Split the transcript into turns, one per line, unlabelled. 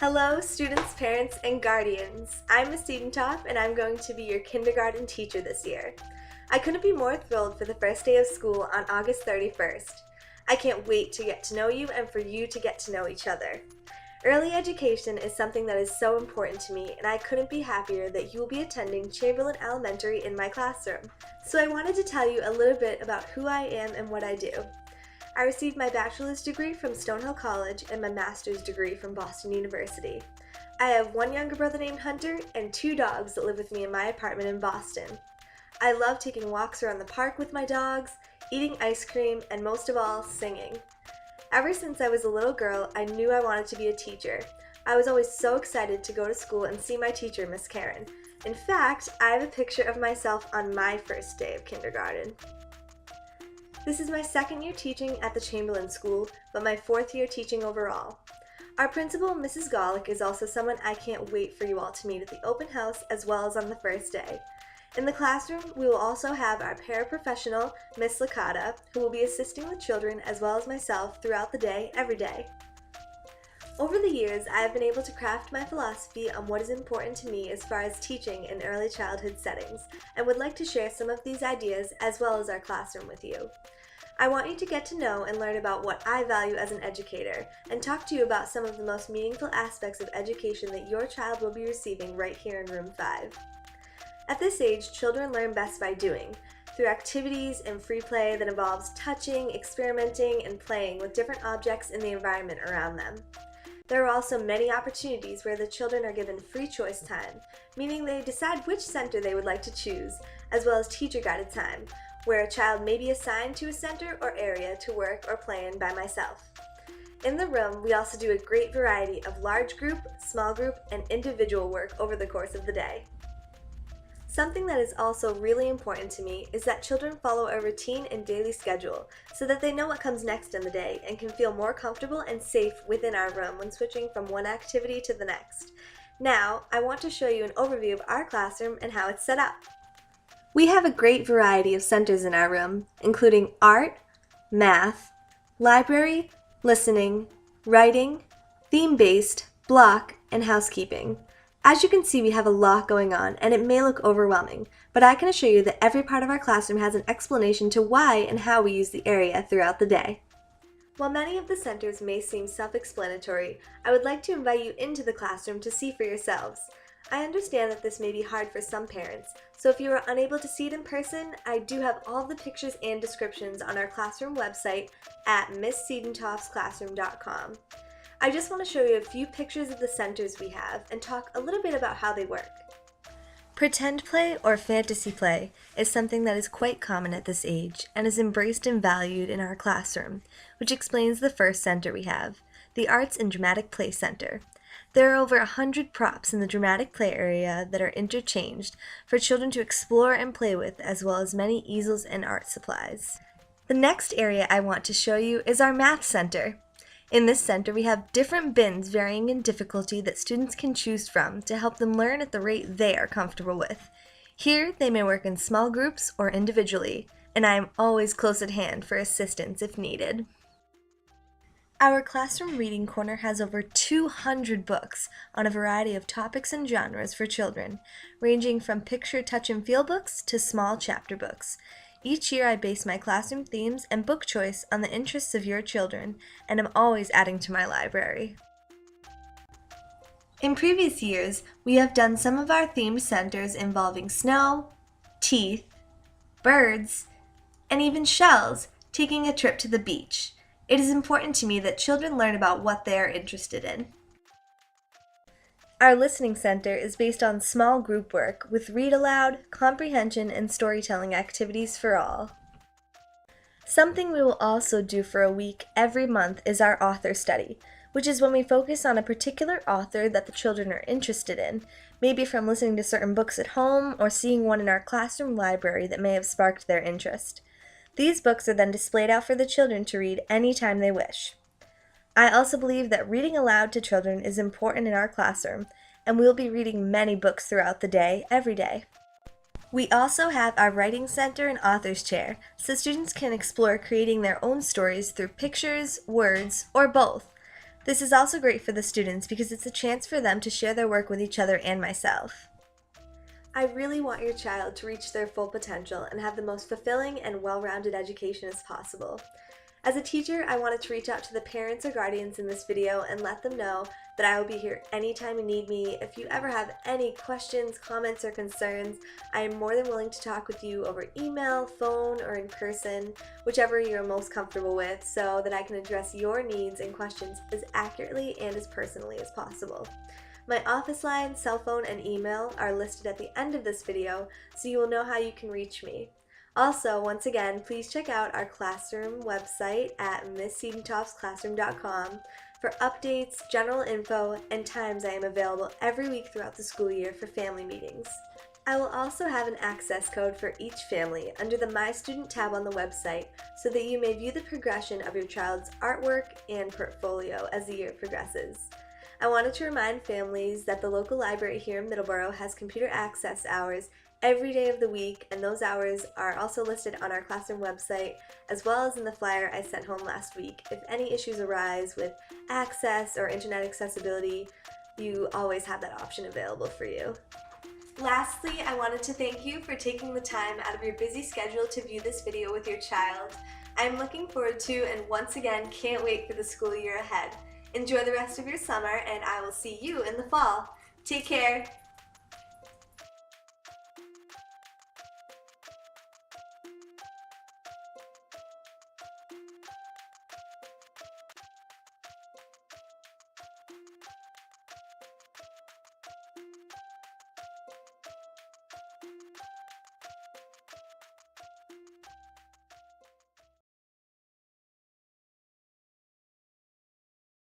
Hello, students, parents, and guardians. I'm Ms.Siedentopf, and I'm going to be your kindergarten teacher this year. I couldn't be more thrilled for the first day of school on August 31st. I can't wait to get to know you and for you to get to know each other. Early education is something that is so important to me, and I couldn't be happier that you will be attending Chamberlain Elementary in my classroom. So I wanted to tell you a little bit about who I am and what I do. I received my bachelor's degree from Stonehil College and my master's degree from Boston University. I have one younger brother named Hunter and 2 dogs that live with me in my apartment in Boston. I love taking walks around the park with my dogs, eating ice cream, and most of all, singing. Ever since I was a little girl, I knew I wanted to be a teacher. I was always so excited to go to school and see my teacher, Miss Karen. In fact, I have a picture of myself on my first day of kindergarten. This is my 2nd year teaching at the Chamberlain School, but my 4th year teaching overall. Our principal, Mrs. Golick, is also someone I can't wait for you all to meet at the open house as well as on the first day. In the classroom, we will also have our paraprofessional, Miss Licata, who will be assisting the children as well as myself throughout the day, every day. Over the years, I have been able to craft my philosophy on what is important to me as far as teaching in early childhood settings, and would like to share some of these ideas as well as our classroom with you. I want you to get to know and learn about what I value as an educator, and talk to you about some of the most meaningful aspects of education that your child will be receiving right here in Room 5. At this age, children learn best by doing, through activities and free play that involves touching, experimenting, and playing with different objects in the environment around them. There are also many opportunities where the children are given free choice time, meaning they decide which center they would like to choose, as well as teacher-guided time, where a child may be assigned to a center or area to work or play in by myself. In the room, we also do a great variety of large group, small group, and individual work over the course of the day. Something that is also really important to me is that children follow a routine and daily schedule so that they know what comes next in the day and can feel more comfortable and safe within our room when switching from one activity to the next. Now, I want to show you an overview of our classroom and how it's set up. We have a great variety of centers in our room, including art, math, library, listening, writing, theme-based, block, and housekeeping. As you can see, we have a lot going on, and it may look overwhelming, but I can assure you that every part of our classroom has an explanation to why and how we use the area throughout the day. While many of the centers may seem self-explanatory, I would like to invite you into the classroom to see for yourselves. I understand that this may be hard for some parents, so if you are unable to see it in person, I do have all the pictures and descriptions on our classroom website at Ms.Siedentopfsclassroom.com. I just want to show you a few pictures of the centers we have and talk a little bit about how they work. Pretend play or fantasy play is something that is quite common at this age and is embraced and valued in our classroom, which explains the first center we have, the Arts and Dramatic Play Center. There are over 100 props in the dramatic play area that are interchanged for children to explore and play with, as well as many easels and art supplies. The next area I want to show you is our Math Center. In this center, we have different bins varying in difficulty that students can choose from to help them learn at the rate they are comfortable with. Here, they may work in small groups or individually, and I am always close at hand for assistance if needed. Our classroom reading corner has over 200 books on a variety of topics and genres for children, ranging from picture, touch, and feel books to small chapter books. Each year I base my classroom themes and book choice on the interests of your children, and am always adding to my library. In previous years, we have done some of our themed centers involving snow, teeth, birds, and even shells, taking a trip to the beach. It is important to me that children learn about what they are interested in. Our listening center is based on small group work with read aloud, comprehension, and storytelling activities for all. Something we will also do for a week every month is our author study, which is when we focus on a particular author that the children are interested in, maybe from listening to certain books at home or seeing one in our classroom library that may have sparked their interest. These books are then displayed out for the children to read anytime they wish. I also believe that reading aloud to children is important in our classroom, and we will be reading many books throughout the day, every day. We also have our writing center and author's chair, so students can explore creating their own stories through pictures, words, or both. This is also great for the students because it's a chance for them to share their work with each other and myself. I really want your child to reach their full potential and have the most fulfilling and well-rounded education as possible. As a teacher, I wanted to reach out to the parents or guardians in this video and let them know that I will be here anytime you need me. If you ever have any questions, comments, or concerns, I am more than willing to talk with you over email, phone, or in person, whichever you're most comfortable with, so that I can address your needs and questions as accurately and as personally as possible. My office line, cell phone, and email are listed at the end of this video, so you will know how you can reach me. Also, once again, please check out our classroom website at Ms.Siedentopfsclassroom.com for updates, general info, and times I am available every week throughout the school year for family meetings. I will also have an access code for each family under the My Student tab on the website so that you may view the progression of your child's artwork and portfolio as the year progresses. I wanted to remind families that the local library here in Middleborough has computer access hours every day of the week, and those hours are also listed on our classroom website as well as in the flyer I sent home last week. If any issues arise with access or internet accessibility, you always have that option available for you. Lastly, I wanted to thank you for taking the time out of your busy schedule to view this video with your child. I'm looking forward to and once again can't wait for the school year ahead. Enjoy the rest of your summer and I will see you in the fall. Take care!